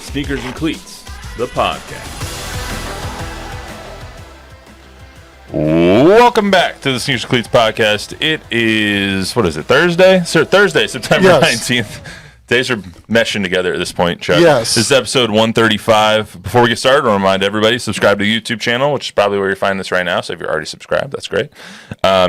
Sneakers and Cleats, the podcast. Welcome back to the Sneakers and Cleats Podcast. It is, Thursday? Thursday, September 19th. Days are meshing together at this point, Chuck. Yes. This is episode 135. Before we get started, I want to remind everybody, subscribe to the YouTube channel, which is probably where you're finding this right now. So if you're already subscribed, that's great.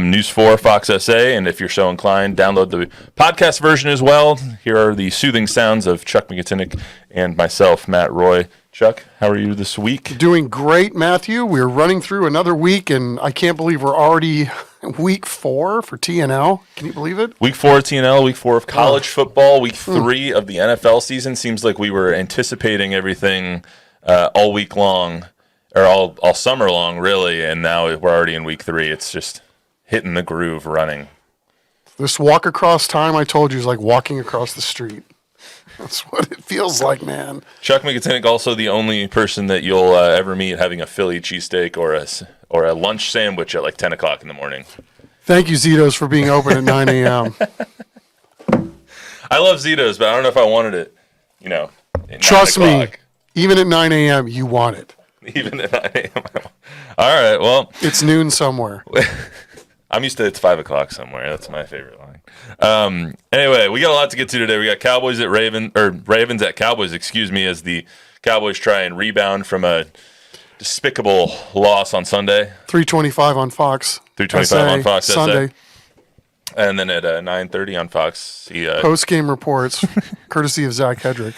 News 4, Fox SA, and if you're so inclined, download the podcast version as well. Here are the soothing sounds of Chuck Miketinac and myself, Matt Roy. Chuck, how are you this week? Doing great, Matthew. We're running through another week, and I can't believe we're already week 4 for TNL. Can you believe it? Week 4 of TNL, week 4 of college football, week 3 of the NFL season. Seems like we were anticipating everything all week long, or all summer long, really, and now we're already in week 3. It's just hitting the groove, running. This walk across time, I told you, is like walking across the street. That's what it feels like, man. Chuck Miketinac, also the only person that you'll ever meet having a Philly cheesesteak or a lunch sandwich at like 10 o'clock in the morning. Thank you, Zito's, for being open at 9 a.m. I love Zito's, but I don't know if I wanted it, at Trust 9 me, o'clock. even at 9 a.m., you want it. Even at 9 a.m. All right, well. It's noon somewhere. I'm used to it's 5 o'clock somewhere. That's my favorite line. Anyway, we got a lot to get to today. We got Ravens at Cowboys, as the Cowboys try and rebound from a despicable loss on Sunday. 3:25 on Fox. 3:25 on Fox Sunday. And then at 9:30 on Fox. Post-game reports, courtesy of Zach Hedrick.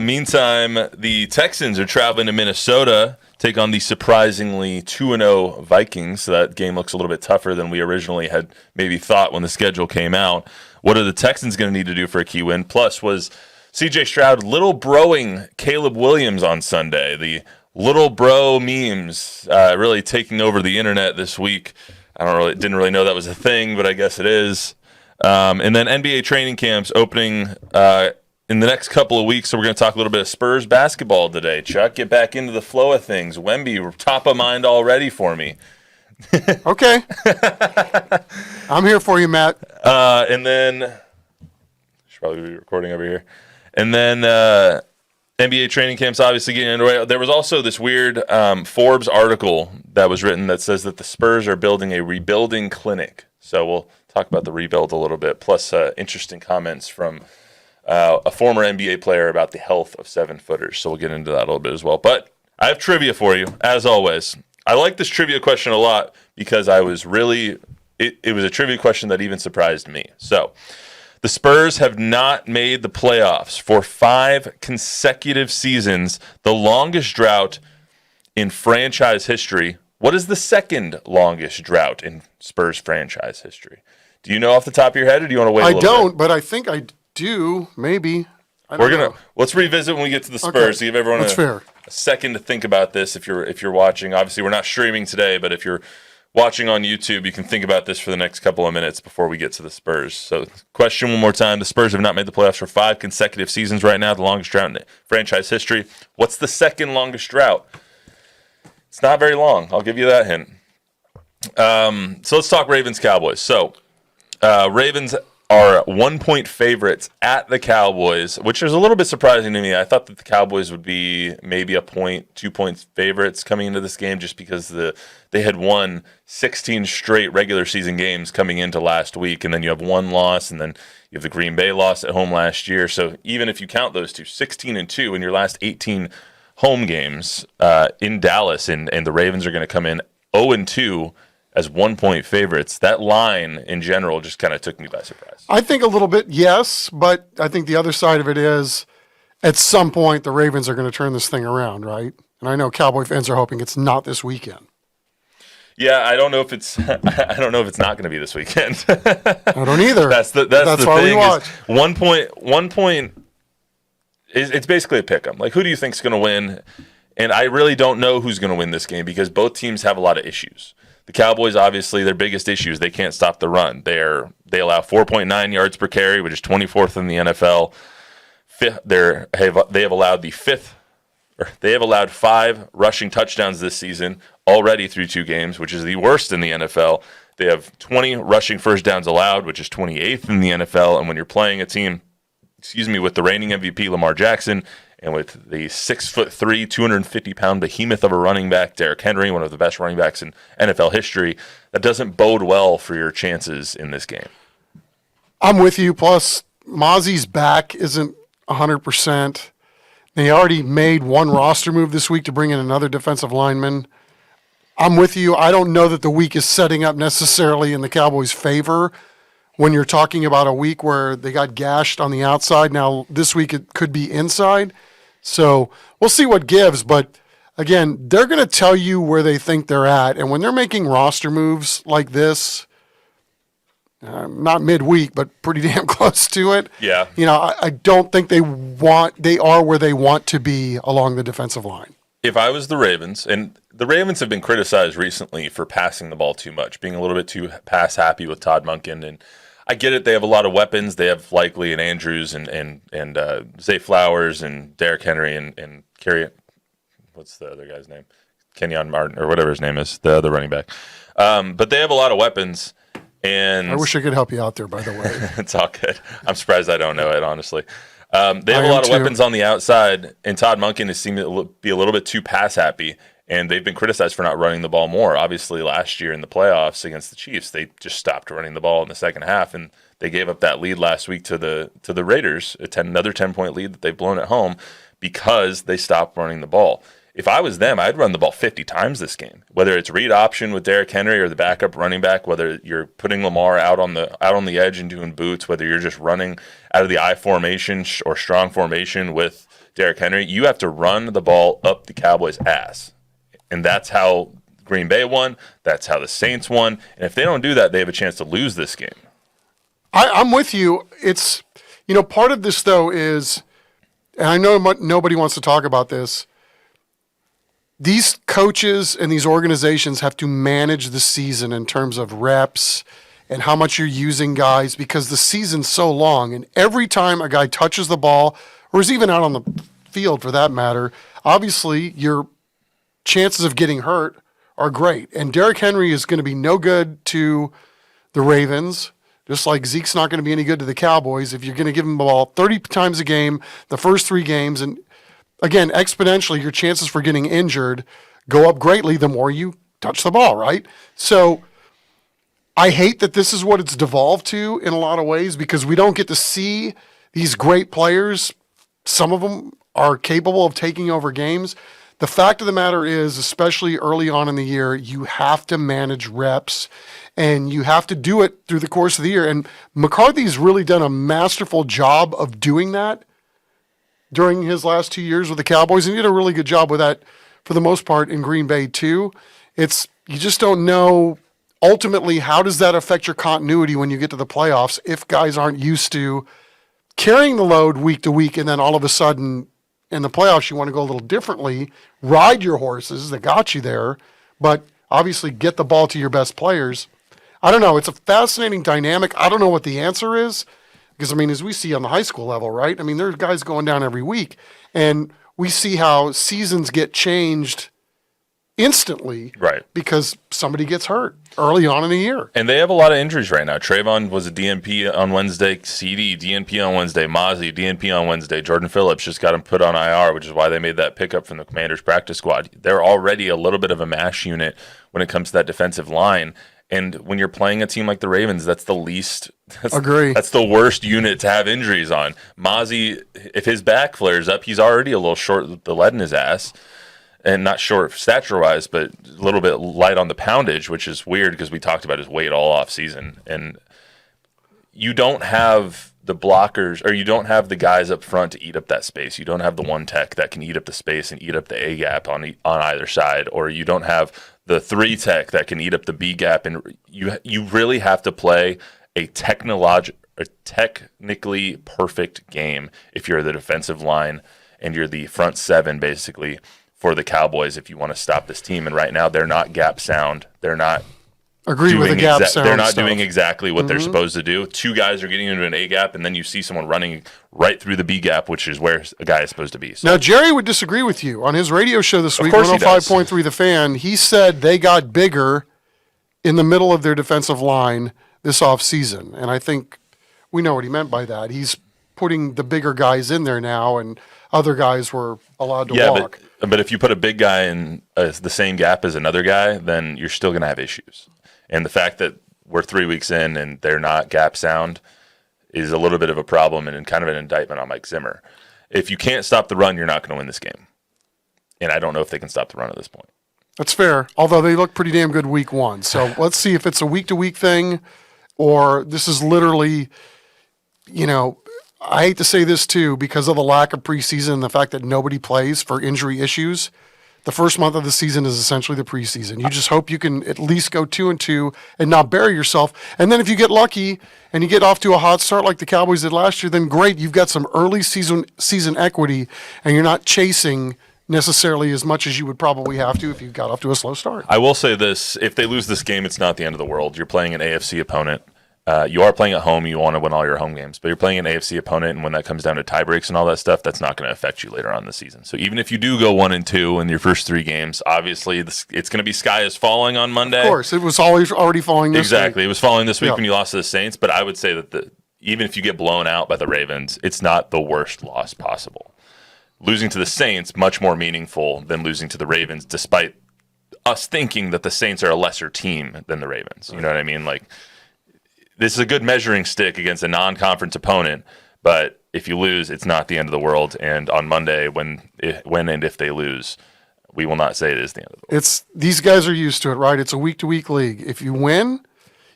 Meantime, the Texans are traveling to Minnesota, take on the surprisingly 2-0 Vikings. So that game looks a little bit tougher than we originally had maybe thought when the schedule came out. What are the Texans going to need to do for a key win? Plus, was CJ Stroud little broing Caleb Williams on Sunday? The little bro memes really taking over the internet this week. Didn't really know that was a thing, but I guess it is. And then NBA training camps opening in the next couple of weeks, so we're going to talk a little bit of Spurs basketball today. Chuck, get back into the flow of things. Wemby, top of mind already for me. Okay. I'm here for you, Matt. And then, should probably be recording over here. And then NBA training camps obviously getting underway. There was also this weird Forbes article that was written that says that the Spurs are building a rebuilding clinic. So we'll talk about the rebuild a little bit, plus interesting comments from a former NBA player about the health of 7-footers. So we'll get into that a little bit as well. But I have trivia for you, as always. I like this trivia question a lot because it was a trivia question that even surprised me. So the Spurs have not made the playoffs for 5 consecutive seasons, the longest drought in franchise history. What is the second longest drought in Spurs franchise history? Do you know off the top of your head, or do you want to wait a little bit? I don't, but I think I do, maybe. Let's revisit when we get to the Spurs. Okay. Give everyone a second to think about this. If you're watching, obviously we're not streaming today, but if you're watching on YouTube, you can think about this for the next couple of minutes before we get to the Spurs. So, question one more time: the Spurs have not made the playoffs for 5 consecutive seasons right now, the longest drought in franchise history. What's the second longest drought? It's not very long. I'll give you that hint. So let's talk Ravens Cowboys. So Ravens are 1-point favorites at the Cowboys, which is a little bit surprising to me. I thought that the Cowboys would be maybe 2 points favorites coming into this game just because they had won 16 straight regular season games coming into last week, and then you have one loss, and then you have the Green Bay loss at home last year. So even if you count those two, 16-2 in your last 18 home games in Dallas, and the Ravens are going to come in 0-2 as 1-point favorites. That line in general just kind of took me by surprise. I think a little bit, yes, but I think the other side of it is at some point the Ravens are going to turn this thing around, right? And I know Cowboy fans are hoping it's not this weekend. Yeah, I don't know if it's not going to be this weekend. I don't either. That's the why thing. We watch. 1 point. It's basically a pick-em. Like, who do you think's going to win? And I really don't know who's going to win this game because both teams have a lot of issues. The Cowboys, obviously, their biggest issue is they can't stop the run. They allow 4.9 yards per carry, which is 24th in the NFL. They have allowed 5 rushing touchdowns this season already through 2 games, which is the worst in the NFL. They have 20 rushing first downs allowed, which is 28th in the NFL. And when you're playing a team, with the reigning MVP Lamar Jackson And with the 6'3", 250-pound behemoth of a running back, Derrick Henry, one of the best running backs in NFL history, that doesn't bode well for your chances in this game. I'm with you. Plus, Mozzie's back isn't 100%. They already made one roster move this week to bring in another defensive lineman. I'm with you. I don't know that the week is setting up necessarily in the Cowboys' favor when you're talking about a week where they got gashed on the outside. Now, this week it could be inside. So we'll see what gives. But, again, they're going to tell you where they think they're at. And when they're making roster moves like this, not midweek, but pretty damn close to it. Yeah. I don't think they are where they want to be along the defensive line. If I was the Ravens, and the Ravens have been criticized recently for passing the ball too much, being a little bit too pass happy with Todd Monken, and I get it. They have a lot of weapons. They have Likely and Andrews and Zay Flowers and Derrick Henry and Kerry. What's the other guy's name? Kenyon Martin or whatever his name is, the other running back. But they have a lot of weapons. And I wish I could help you out there, by the way. It's all good. I'm surprised I don't know it, honestly. They have a lot of weapons on the outside, and Todd Monken has seemed to be a little bit too pass happy, and they've been criticized for not running the ball more. Obviously, last year in the playoffs against the Chiefs, they just stopped running the ball in the second half, and they gave up that lead last week to the Raiders, another 10-point lead that they've blown at home because they stopped running the ball. If I was them, I'd run the ball 50 times this game. Whether it's read option with Derrick Henry or the backup running back, whether you're putting Lamar out on the edge and doing boots, whether you're just running out of the I formation or strong formation with Derrick Henry, you have to run the ball up the Cowboys' ass. And that's how Green Bay won. That's how the Saints won. And if they don't do that, they have a chance to lose this game. I'm with you. It's, part of this, though, is, and I know nobody wants to talk about this, these coaches and these organizations have to manage the season in terms of reps and how much you're using guys because the season's so long. And every time a guy touches the ball or is even out on the field for that matter, obviously your chances of getting hurt are great. And Derrick Henry is going to be no good to the Ravens, just like Zeke's not going to be any good to the Cowboys if you're going to give him the ball 30 times a game, the first 3 games, and again, exponentially, your chances for getting injured go up greatly the more you touch the ball, right? So I hate that this is what it's devolved to in a lot of ways because we don't get to see these great players. Some of them are capable of taking over games. The fact of the matter is, especially early on in the year, you have to manage reps and you have to do it through the course of the year. And McCarthy's really done a masterful job of doing that during his last 2 years with the Cowboys, and he did a really good job with that for the most part in Green Bay too. You just don't know ultimately how does that affect your continuity when you get to the playoffs if guys aren't used to carrying the load week to week and then all of a sudden in the playoffs you want to go a little differently, ride your horses that got you there, but obviously get the ball to your best players. I don't know. It's a fascinating dynamic. I don't know what the answer is. Because, as we see on the high school level, right? There's guys going down every week. And we see how seasons get changed instantly. Right. Because somebody gets hurt early on in the year. And they have a lot of injuries right now. Trayvon was a DNP on Wednesday. CD, DNP on Wednesday. Mozzie, DNP on Wednesday. Jordan Phillips just got him put on IR, which is why they made that pickup from the Commanders practice squad. They're already a little bit of a mash unit when it comes to that defensive line. And when you're playing a team like the Ravens, that's the least. Agree. That's the worst unit to have injuries on. Mozzie, if his back flares up, he's already a little short with the lead in his ass. And not short stature-wise, but a little bit light on the poundage, which is weird because we talked about his weight all off season. And you don't have the blockers, or you don't have the guys up front to eat up that space. You don't have the one tech that can eat up the space and eat up the A gap on either side, or you don't have the 3 tech that can eat up the B gap. And you really have to play a technically perfect game if you're the defensive line and you're the front 7 basically for the Cowboys if you want to stop this team. And right now they're not gap sound. They're not Agree with the gap sound. They're not stuff. doing exactly what they're supposed to do. 2 guys are getting into an A gap, and then you see someone running right through the B gap, which is where a guy is supposed to be. So. Now, Jerry would disagree with you. On his radio show this week, course he does. 105.3 The Fan, he said they got bigger in the middle of their defensive line this offseason. And I think we know what he meant by that. He's putting the bigger guys in there now, and other guys were allowed to walk. But if you put a big guy in the same gap as another guy, then you're still going to have issues. And the fact that we're 3 weeks in and they're not gap sound is a little bit of a problem and kind of an indictment on Mike Zimmer. If you can't stop the run, you're not going to win this game. And I don't know if they can stop the run at this point. That's fair, although they look pretty damn good week one. So let's see if it's a week-to-week thing or this is literally, I hate to say this too, because of the lack of preseason and the fact that nobody plays for injury issues. The first month of the season is essentially the preseason. You just hope you can at least go 2-2 and not bury yourself. And then if you get lucky and you get off to a hot start like the Cowboys did last year, then great, you've got some early season equity, and you're not chasing necessarily as much as you would probably have to if you got off to a slow start. I will say this: if they lose this game, it's not the end of the world. You're playing an AFC opponent. You are playing at home. You want to win all your home games, but you're playing an AFC opponent, and when that comes down to tie breaks and all that stuff, that's not going to affect you later on in the season. So even if you do go 1-2 in your first 3 games, obviously it's going to be sky is falling on Monday. Of course, it was already falling this Exactly. week. It was falling this week when you lost to the Saints, but I would say that even if you get blown out by the Ravens, it's not the worst loss possible. Losing to the Saints, much more meaningful than losing to the Ravens, despite us thinking that the Saints are a lesser team than the Ravens. You know what I mean? Like, this is a good measuring stick against a non-conference opponent, but if you lose, it's not the end of the world. And on Monday, when and if they lose, we will not say it is the end of the world. These guys are used to it, right? It's a week-to-week league. If you win,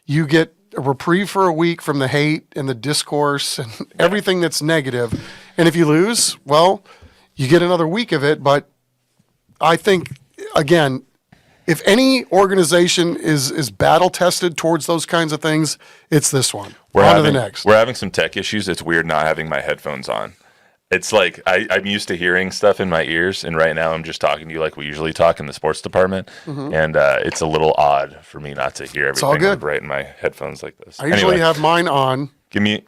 you get a reprieve for a week from the hate and the discourse and everything that's negative. And if you lose, well, you get another week of it. But I think, again, if any organization is battle-tested towards those kinds of things, it's this one. On to the next. We're having some tech issues. It's weird not having my headphones on. It's like I'm used to hearing stuff in my ears, and right now I'm just talking to you like we usually talk in the sports department, and it's a little odd for me not to hear everything right in my headphones like this. I usually have mine on,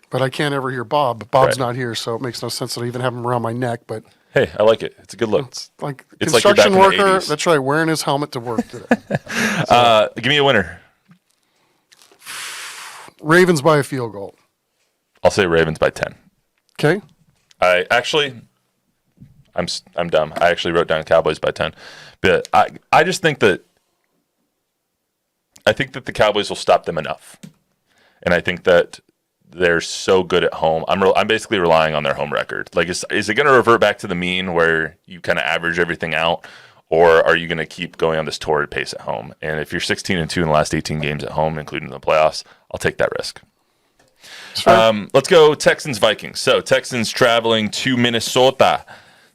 but I can't ever hear Bob. Bob's not here, so it makes no sense that I even have him around my neck, but... Hey, I like it. It's a good look. It's like construction worker. Like you're back in the 80s. That's right, wearing his helmet to work today. Give me a winner. Ravens by a field goal. I'll say Ravens by 10. Okay. I'm dumb. I actually wrote down Cowboys by 10. But I just think that the Cowboys will stop them enough. And I think that they're so good at home. I'm basically relying on their home record. Like, is it going to revert back to the mean where you kind of average everything out, or are you going to keep going on this torrid pace at home? And if you're 16-2 in the last 18 games at home, including the playoffs, I'll take that risk. Let's go Texans-Vikings. So Texans traveling to Minnesota,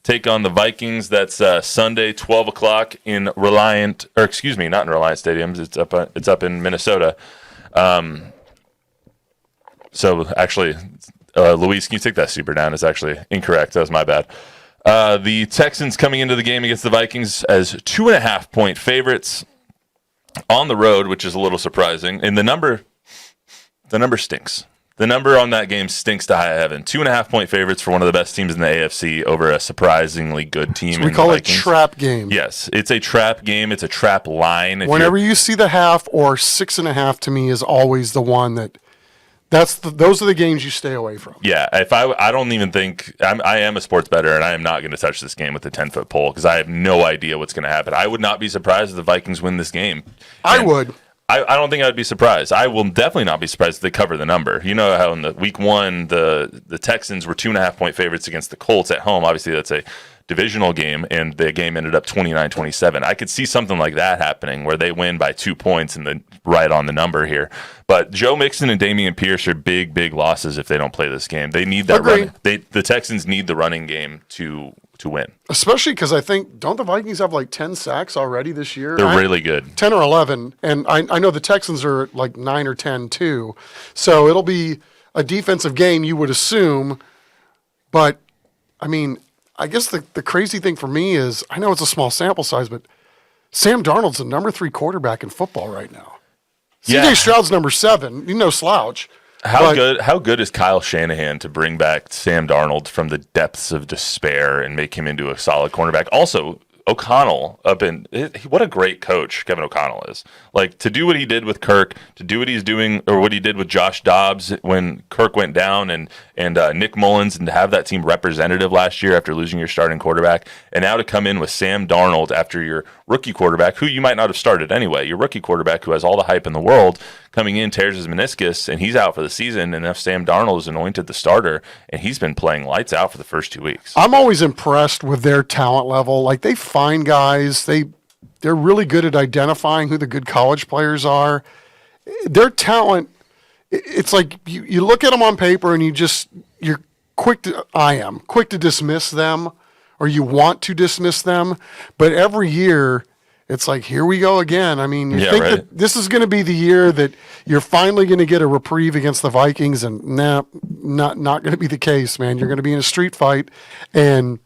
take on the Vikings. That's Sunday, 12 o'clock in not in Reliant Stadiums. It's up in Minnesota. So actually, Luis, can you take that super down? It's actually incorrect. That was my bad. The Texans coming into the game against the Vikings as 2.5-point favorites on the road, which is a little surprising. And the number stinks. The number on that game stinks to high heaven. 2.5-point favorites for one of the best teams in the AFC over a surprisingly good team. So we call it trap game. Yes, it's a trap game. It's a trap line. Whenever you see the half or 6.5, to me is always the one that. Those are the games you stay away from. Yeah, I don't even think I am a sports bettor, and I am not going to touch this game with a 10-foot pole because I have no idea what's going to happen. I would not be surprised if the Vikings win this game. I would. I don't think I'd be surprised. I will definitely not be surprised if they cover the number. You know how in the week 1 the Texans were 2.5-point favorites against the Colts at home. Obviously, that's a divisional game, and the game ended up 29-27. I could see something like that happening where they win by 2 points and then right on the number here. But Joe Mixon and Damian Pierce are big, big losses if they don't play this game. They need that run. The Texans need the running game to win. Especially because I think, don't the Vikings have like 10 sacks already this year? They're really good. 10 or 11. And I know the Texans are like 9 or 10 too. So it'll be a defensive game, you would assume. But, I mean, I guess the crazy thing for me is, I know it's a small sample size, but Sam Darnold's the number 3 quarterback in football right now. CJ Stroud's number 7. No slouch. How good is Kyle Shanahan to bring back Sam Darnold from the depths of despair and make him into a solid cornerback? Also, O'Connell what a great coach Kevin O'Connell is. Like, to do what he did with Kirk, to do what he's doing, or what he did with Josh Dobbs when Kirk went down, and Nick Mullins, and to have that team representative last year after losing your starting quarterback, and now to come in with Sam Darnold after your rookie quarterback, who you might not have started anyway, your rookie quarterback who has all the hype in the world, coming in, tears his meniscus, and he's out for the season, and if Sam Darnold is anointed the starter, and he's been playing lights out for the first 2 weeks. I'm always impressed with their talent level. Like, they find guys, they're really good at identifying who the good college players are. Their talent, it's like you look at them on paper and you're quick to dismiss them, or you want to dismiss them. But every year, it's like, here we go again. I mean, you think that this is going to be the year that you're finally going to get a reprieve against the Vikings, and not going to be the case, man. You're going to be in a street fight, and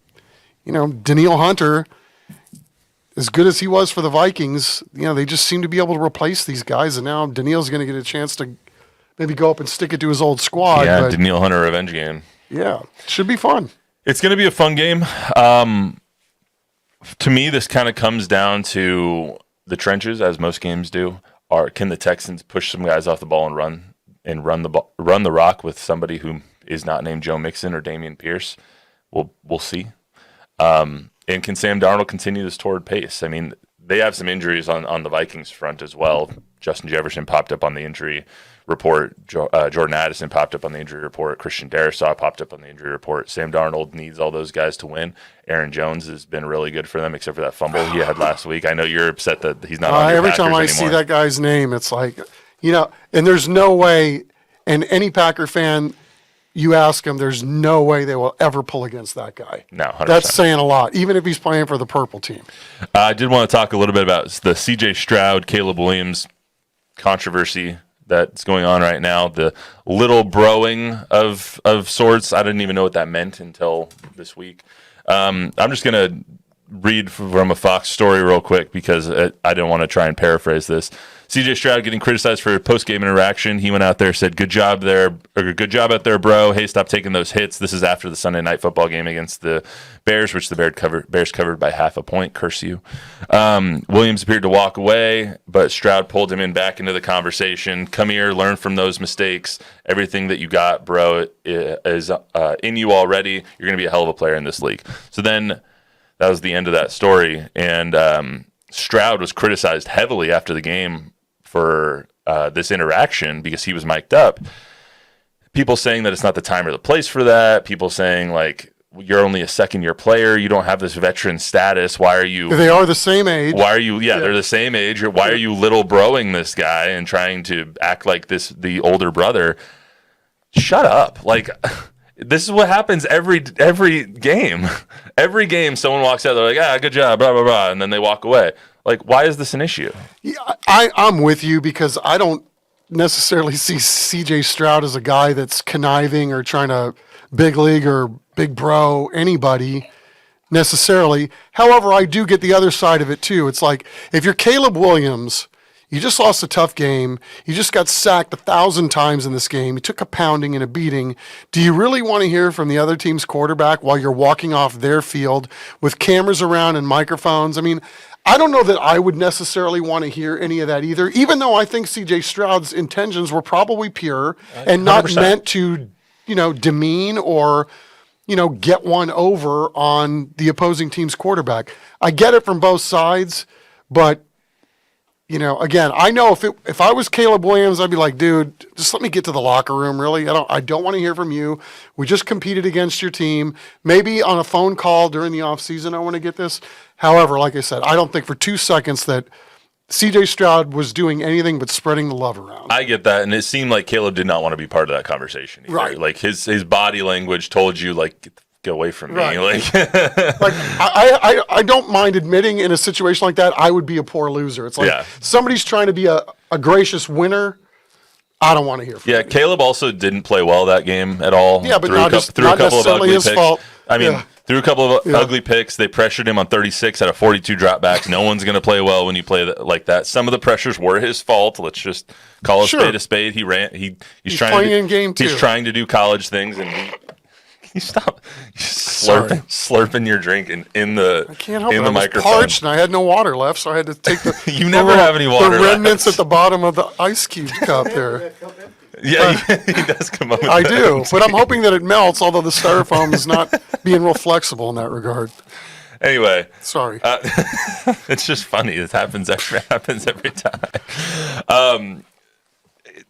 Danielle Hunter, as good as he was for the Vikings, they just seem to be able to replace these guys, and now Danielle's going to get a chance to maybe go up and stick it to his old squad. Yeah, Danielle Hunter revenge game. Yeah, should be fun. It's going to be a fun game. To me, this kind of comes down to the trenches, as most games do. Can the Texans push some guys off the ball and run the rock with somebody who is not named Joe Mixon or Dameon Pierce? We'll see. And can Sam Darnold continue this torrid pace? I mean, they have some injuries on the Vikings front as well. Justin Jefferson popped up on the injury report. Jordan Addison popped up on the injury report. Christian Darrisaw popped up on the injury report. Sam Darnold needs all those guys to win. Aaron Jones has been really good for them, except for that fumble he had last week. I know you're upset that he's not on your every Packers time I anymore. see that guy's name, it's like, and there's no way, and any Packer fan, you ask him, there's no way they will ever pull against that guy. No, 100%. That's saying a lot, even if he's playing for the purple team. I did want to talk a little bit about the CJ Stroud, Caleb Williams controversy that's going on right now. The little broing of sorts. I didn't even know what that meant until this week. I'm just going to read from a Fox story real quick because I didn't want to try and paraphrase this. CJ Stroud getting criticized for post-game interaction. He went out there, said, "Good job there, or good job out there, bro. Hey, stop taking those hits." This is after the Sunday night football game against the Bears, which the Bears covered by 0.5 point. Curse you. Williams appeared to walk away, but Stroud pulled him back into the conversation. "Come here, learn from those mistakes. Everything that you got, bro, is in you already. You're going to be a hell of a player in this league." So then that was the end of that story, and Stroud was criticized heavily after the game for this interaction because he was mic'd up. People saying that it's not the time or the place for that. People saying, like, you're only a second-year player. You don't have this veteran status. Why are you... They are the same age. Why are you... Yeah, they're the same age. Why are you little broing this guy and trying to act like the older brother? Shut up. Like... This is what happens every game. Every game, someone walks out, they're like, good job, blah, blah, blah, and then they walk away. Like, why is this an issue? Yeah, I'm with you because I don't necessarily see CJ Stroud as a guy that's conniving or trying to big league or big bro anybody necessarily. However, I do get the other side of it too. It's like, if you're Caleb Williams, you just lost a tough game. You just got sacked 1,000 times in this game. You took a pounding and a beating. Do you really want to hear from the other team's quarterback while you're walking off their field with cameras around and microphones? I mean, I don't know that I would necessarily want to hear any of that either, even though I think CJ Stroud's intentions were probably pure and not 100%. meant to, demean or, get one over on the opposing team's quarterback. I get it from both sides, but again, I know if I was Caleb Williams, I'd be like, dude, just let me get to the locker room. Really, I don't want to hear from you. We just competed against your team. Maybe on a phone call during the offseason, I want to get this. However, like I said, I don't think for 2 seconds that CJ Stroud was doing anything but spreading the love around. I get that, and it seemed like Caleb did not want to be part of that conversation either. Right. Like his body language told you, like, get away from me. Right. Like, I don't mind admitting in a situation like that, I would be a poor loser. It's like somebody's trying to be a gracious winner. I don't want to hear from you. Caleb also didn't play well that game at all. Yeah, but threw not a couple of ugly his picks. fault. I mean, threw a couple of ugly picks. They pressured him on 36 out of 42 dropbacks. No one's going to play well when you play like that. Some of the pressures were his fault. Let's just call a spade a spade. He ran. He's trying playing to in game 2. He's trying to do college things, and you stop slurping your drink in the I can't help it. in I the was microphone. parched and I had no water left, so I had to take the You never have any water the remnants left. at the bottom of the ice cube cup there. Yeah, he does come up with I that. do, but I'm hoping that it melts, although the styrofoam is not being real flexible in that regard. Anyway, Sorry. it's just funny. It happens every time.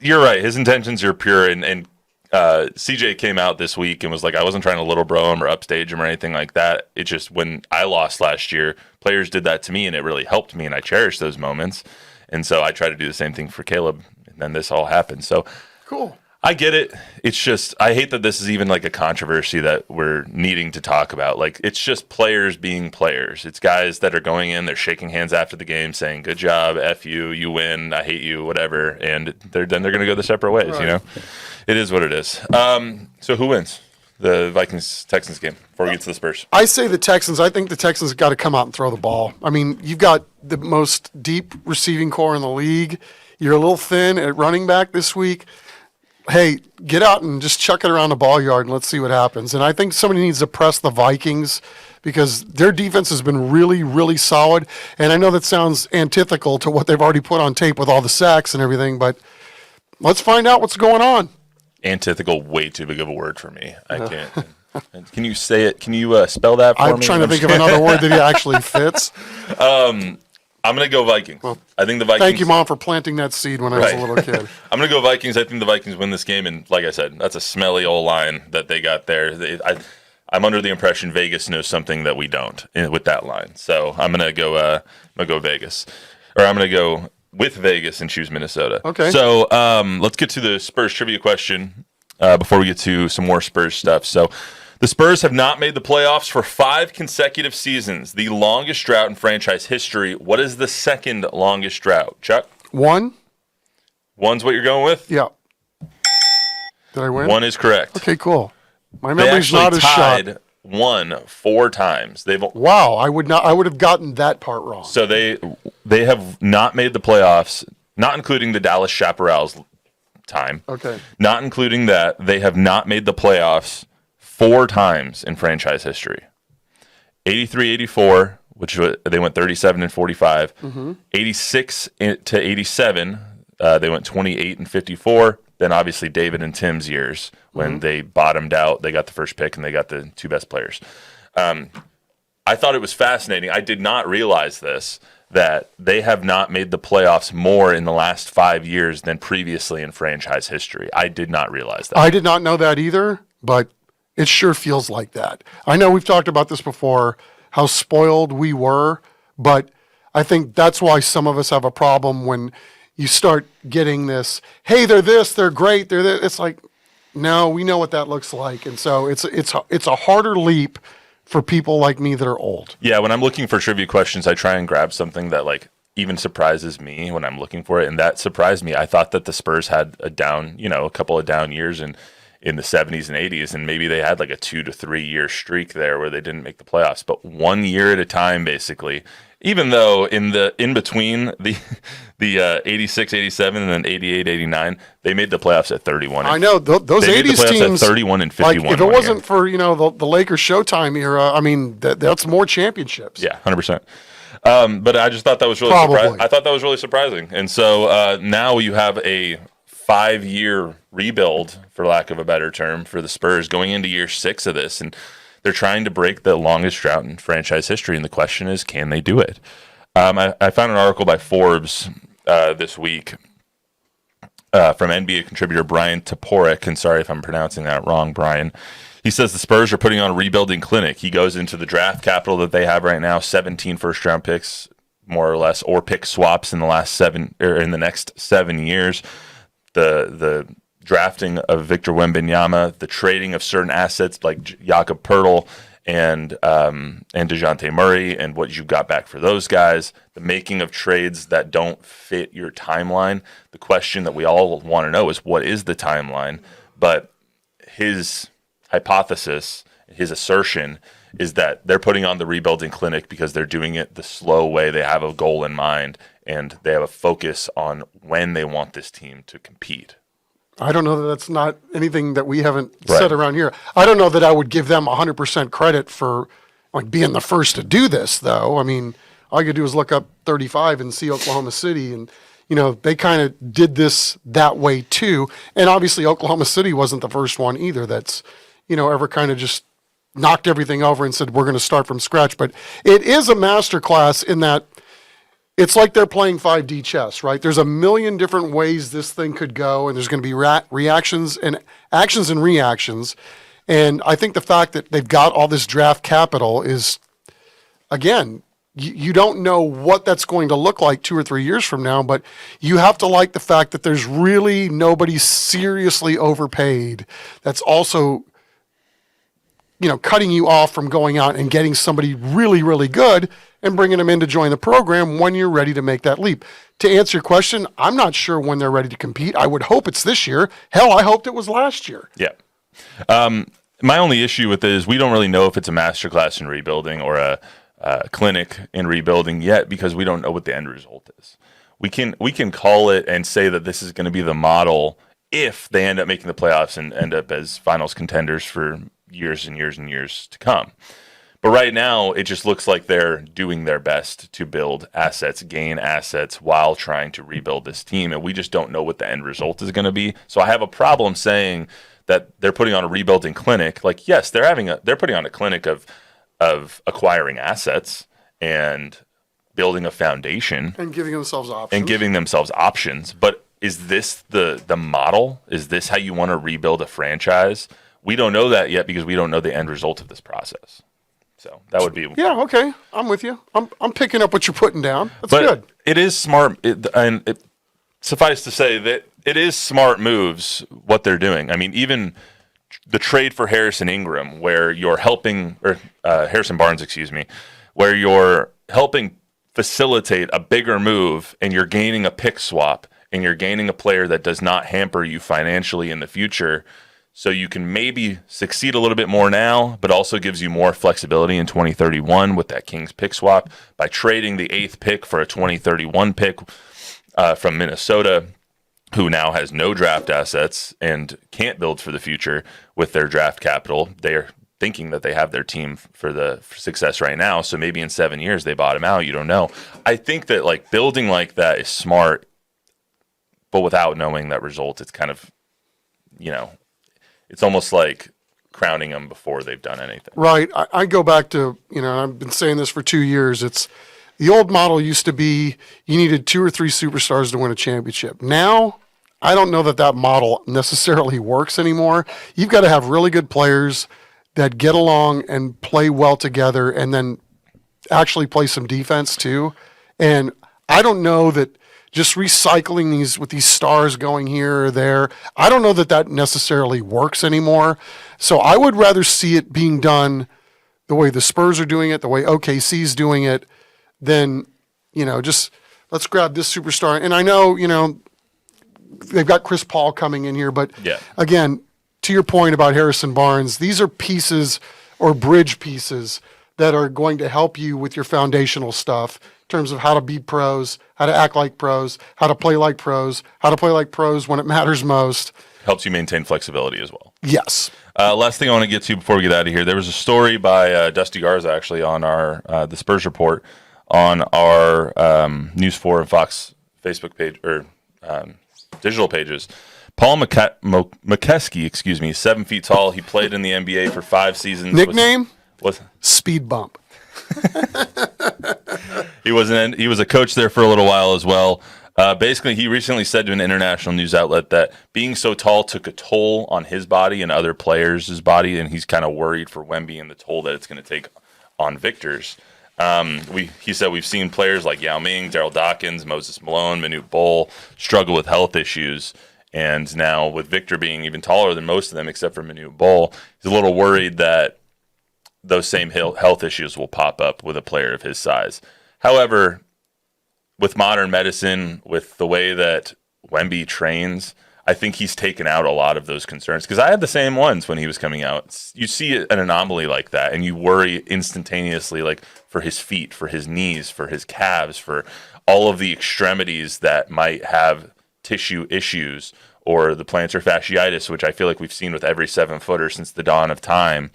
You're right. His intentions are pure, and CJ came out this week and was like, I wasn't trying to little bro him or upstage him or anything like that. It just, when I lost last year, players did that to me, and it really helped me, and I cherish those moments. And so I try to do the same thing for Caleb, and then this all happened. So Cool. I get it. It's just, I hate that this is even like a controversy that we're needing to talk about. Like, it's just players being players. It's guys that are going in, they're shaking hands after the game saying, good job, F you, you win, I hate you, whatever. And then they're going to go their separate ways, Right. you know? It is what it is. So who wins the Vikings-Texans game before we get to the Spurs? I say the Texans. I think the Texans got to come out and throw the ball. I mean, you've got the most deep receiving core in the league. You're a little thin at running back this week. Hey, get out and just chuck it around the ball yard and let's see what happens. And I think somebody needs to press the Vikings because their defense has been really, really solid. And I know that sounds antithetical to what they've already put on tape with all the sacks and everything, but let's find out what's going on. Antithetical, way too big of a word for me. I can't. Can you say it? Can you spell that for me? I'm trying to think of another word that actually fits. I'm going to go Vikings. I think the Vikings. Thank you, Mom, for planting that seed when I was a little kid. I'm going to go Vikings. I think the Vikings win this game. And like I said, that's a smelly old line that they got there. I'm under the impression Vegas knows something that we don't with that line. So I'm going to go Vegas. Or I'm going to go with Vegas and choose Minnesota. Okay. So let's get to the Spurs trivia question before we get to some more Spurs stuff. So the Spurs have not made the playoffs for 5 consecutive seasons, the longest drought in franchise history. What is the second longest drought? Chuck? 1? 1's what you're going with? Yeah. Did I win? 1 is correct. Okay, cool. My They memory's actually not as tied shot. 1 4 times. Wow, I would have gotten that part wrong. So they have not made the playoffs, not including the Dallas Chaparral's time. Okay. Not including that, they have not made the playoffs 4 times in franchise history. 83-84, which they went 37-45. Mm-hmm. 86 to 87, they went 28-54. Then obviously David and Tim's years when they bottomed out, they got the first pick and they got the 2 best players. I thought it was fascinating. I did not realize this, that they have not made the playoffs more in the last 5 years than previously in franchise history. I did not realize that. I did not know that either, but it sure feels like that. I know we've talked about this before, how spoiled we were, but I think that's why some of us have a problem when you start getting this, hey, they're this, they're great, they're this. It's like, no, we know what that looks like. And so it's a harder leap for people like me that are old. Yeah, when I'm looking for trivia questions, I try and grab something that like even surprises me when I'm looking for it, and that surprised me. I thought that the Spurs had a couple of down years in the 70s and 80s, and maybe they had like a 2 to 3 year streak there where they didn't make the playoffs, but 1 year at a time basically. Even though in between the 86, 87 and then 88, 89, they made the playoffs at 31. I know those they 80s made the playoffs teams at 31 and 51. Like if it wasn't for the Lakers Showtime era, I mean that's more championships. Yeah, 100%. But I just thought that was really surprising. I thought that was really surprising, and so now you have a 5-year rebuild, for lack of a better term, for the Spurs going into year 6 of this, and they're trying to break the longest drought in franchise history, and the question is, can they do it? I found an article by Forbes this week from NBA contributor Brian Toporek, and sorry if I'm pronouncing that wrong, Brian. He says the Spurs are putting on a rebuilding clinic. He goes into the draft capital that they have right now, 17 first-round picks, more or less, or pick swaps in the next 7 years. The drafting of Victor Wembanyama, the trading of certain assets like Jakob Poeltl and DeJounte Murray and what you got back for those guys, the making of trades that don't fit your timeline. The question that we all want to know is, what is the timeline? But his hypothesis, his assertion is that they're putting on the rebuilding clinic because they're doing it the slow way. They have a goal in mind, and they have a focus on when they want this team to compete. I don't know that that's not anything that we haven't said around here. I don't know that I would give them 100% credit for like being the first to do this, though. I mean, all you could do is look up 35 and see Oklahoma City, and they kind of did this that way too. And obviously, Oklahoma City wasn't the first one either. That's ever kind of just knocked everything over and said we're going to start from scratch. But it is a masterclass in that. It's like they're playing 5D chess, right? There's a million different ways this thing could go, and there's going to be reactions and actions and reactions. And I think the fact that they've got all this draft capital is, again, you don't know what that's going to look like 2 or 3 years from now, but you have to like the fact that there's really nobody seriously overpaid that's also cutting you off from going out and getting somebody really, really good and bringing them in to join the program when you're ready to make that leap. To answer your question, I'm not sure when they're ready to compete. I would hope it's this year. Hell, I hoped it was last year. Yeah. My only issue with it is we don't really know if it's a masterclass in rebuilding or a clinic in rebuilding yet because we don't know what the end result is. We can call it and say that this is going to be the model if they end up making the playoffs and end up as finals contenders for years and years and years to come. But right now, it just looks like they're doing their best to build assets, gain assets while trying to rebuild this team. And we just don't know what the end result is going to be. So I have a problem saying that they're putting on a rebuilding clinic. Like, yes, they're putting on a clinic of acquiring assets and building a foundation. And giving themselves options. But is this the model? Is this how you want to rebuild a franchise? We don't know that yet because we don't know the end result of this process. So that would be okay. I'm with you. I'm picking up what you're putting down. That's good. It is smart, suffice to say that it is smart moves what they're doing. I mean, even the trade for Harrison Ingram, where you're helping, or Harrison Barnes, where you're helping facilitate a bigger move, and you're gaining a pick swap, and you're gaining a player that does not hamper you financially in the future. So you can maybe succeed a little bit more now, but also gives you more flexibility in 2031 with that Kings pick swap by trading the 8th pick for a 2031 pick from Minnesota, who now has no draft assets and can't build for the future with their draft capital. They are thinking that they have their team for success right now. So maybe in 7 years they bottom out. You don't know. I think that building like that is smart, but without knowing that result, it's kind of, it's almost like crowning them before they've done anything. Right. I go back to, I've been saying this for 2 years. It's the old model used to be you needed 2 or 3 superstars to win a championship. Now, I don't know that model necessarily works anymore. You've got to have really good players that get along and play well together and then actually play some defense too. And I don't know that just recycling these with these stars going here or there, I don't know that necessarily works anymore. So I would rather see it being done the way the Spurs are doing it, the way OKC's doing it, than, just let's grab this superstar. And I know, they've got Chris Paul coming in here, but again, to your point about Harrison Barnes, these are pieces or bridge pieces that are going to help you with your foundational stuff in terms of how to be pros, how to act like pros, how to play like pros, how to play like pros when it matters most. Helps you maintain flexibility as well. Yes. Last thing I want to get to before we get out of here, there was a story by Dusty Garza actually on our the Spurs Report on our News 4 and Fox Facebook page or digital pages. Paul McKeskey, 7 feet tall. He played in the NBA for 5 seasons. Nickname? Was Speed Bump. He was a coach there for a little while as well. Basically, he recently said to an international news outlet that being so tall took a toll on his body and other players' body, and he's kind of worried for Wemby and the toll that it's going to take on Victor's. He said we've seen players like Yao Ming, Daryl Dawkins, Moses Malone, Manute Bol struggle with health issues. And now with Victor being even taller than most of them, except for Manute Bol, he's a little worried that those same health issues will pop up with a player of his size. However, with modern medicine, with the way that Wemby trains, I think he's taken out a lot of those concerns. Because I had the same ones when he was coming out. You see an anomaly like that, and you worry instantaneously, like for his feet, for his knees, for his calves, for all of the extremities that might have tissue issues or the plantar fasciitis, which I feel like we've seen with every 7-footer since the dawn of time.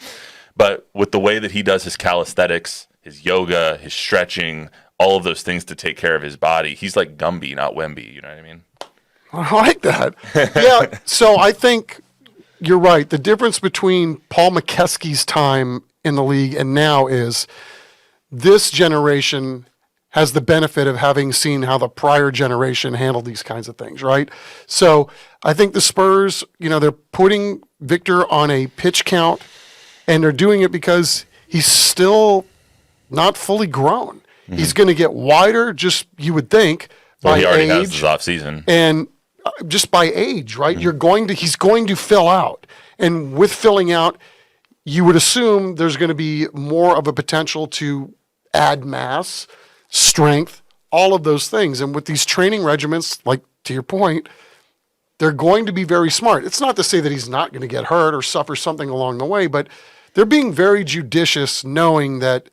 But with the way that he does his calisthenics, his yoga, his stretching, all of those things to take care of his body, he's like Gumby, not Wemby. You know what I mean? I like that. Yeah, so I think you're right. The difference between Paul McKeskey's time in the league and now is this generation has the benefit of having seen how the prior generation handled these kinds of things, right? So I think the Spurs, they're putting Victor on a pitch count, and they're doing it because he's still not fully grown. Mm-hmm. He's going to get wider, just you would think, by he already age. has his offseason. And just by age, right? Mm-hmm. He's going to fill out. And with filling out, you would assume there's going to be more of a potential to add mass, strength, all of those things. And with these training regimens, like to your point, they're going to be very smart. It's not to say that he's not going to get hurt or suffer something along the way, but they're being very judicious, knowing that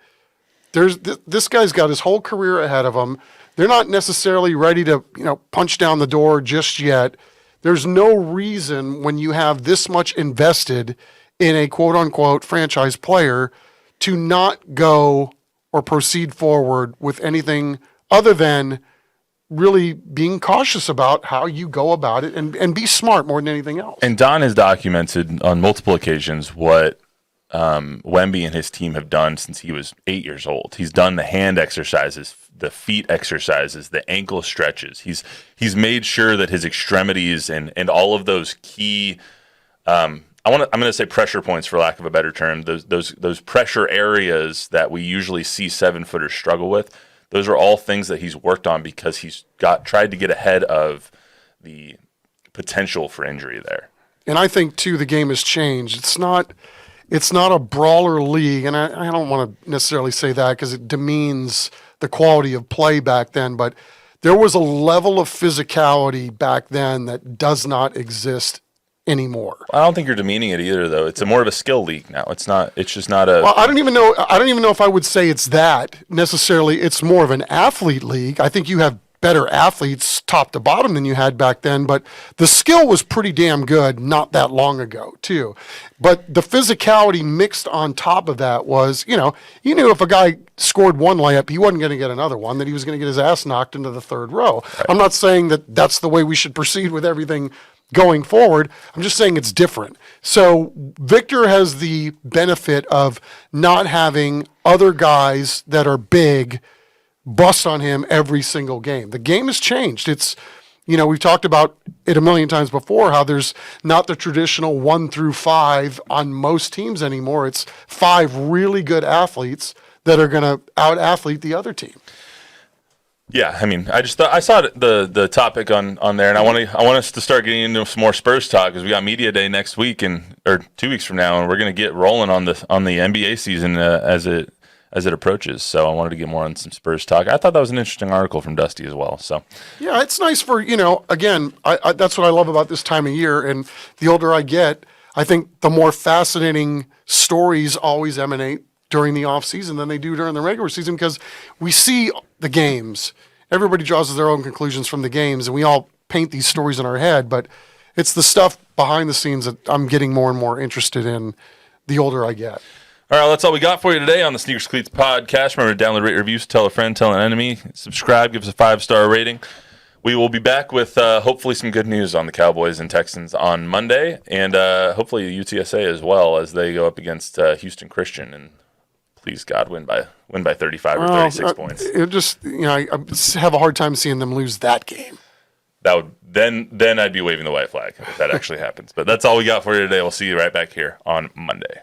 this guy's got his whole career ahead of him. They're not necessarily ready to, punch down the door just yet. There's no reason when you have this much invested in a quote-unquote franchise player to not go or proceed forward with anything other than really being cautious about how you go about it and be smart more than anything else. And Don has documented on multiple occasions what Wemby and his team have done since he was 8 years old. He's done the hand exercises, the feet exercises, the ankle stretches. He's made sure that his extremities and all of those key I'm going to say pressure points for lack of a better term, those pressure areas that we usually see 7-footers struggle with. Those are all things that he's worked on because he's tried to get ahead of the potential for injury there. And I think too the game has changed. It's not a brawler league, and I don't want to necessarily say that because it demeans the quality of play back then, but there was a level of physicality back then that does not exist anymore. I don't think you're demeaning it either, though. It's more of a skill league now. It's just not a. Well, I don't even know if I would say it's that necessarily. It's more of an athlete league. I think you have better athletes top to bottom than you had back then, but the skill was pretty damn good not that long ago too. But the physicality mixed on top of that was, you knew if a guy scored one layup, he wasn't going to get another one, that he was going to get his ass knocked into the third row. Right. I'm not saying that that's the way we should proceed with everything going forward. I'm just saying it's different. So Victor has the benefit of not having other guys that are big bust on him every single game. The game has changed. It's, we've talked about it a million times before, how there's not the traditional 1 through 5 on most teams anymore. It's 5 really good athletes that are going to out-athlete the other team. Yeah, I mean, I saw the topic on there, and I want us to start getting into some more Spurs talk because we got media day next week or 2 weeks from now, and we're going to get rolling on the NBA season as it approaches. So I wanted to get more on some Spurs talk. I thought that was an interesting article from Dusty as well. So yeah, it's nice for again, I that's what I love about this time of year. And the older I get, I think the more fascinating stories always emanate during the off season than they do during the regular season because we see the games. Everybody draws their own conclusions from the games, and we all paint these stories in our head. But it's the stuff behind the scenes that I'm getting more and more interested in the older I get. All right, that's all we got for you today on the Sneakers and Cleats Podcast. Remember to download, rate, reviews, tell a friend, tell an enemy, subscribe, give us a 5-star rating. We will be back with hopefully some good news on the Cowboys and Texans on Monday, and hopefully UTSA as well as they go up against Houston Christian. And please, God, win by 35 or 36 points. It just, I have a hard time seeing them lose that game. That would then I'd be waving the white flag if that actually happens. But that's all we got for you today. We'll see you right back here on Monday.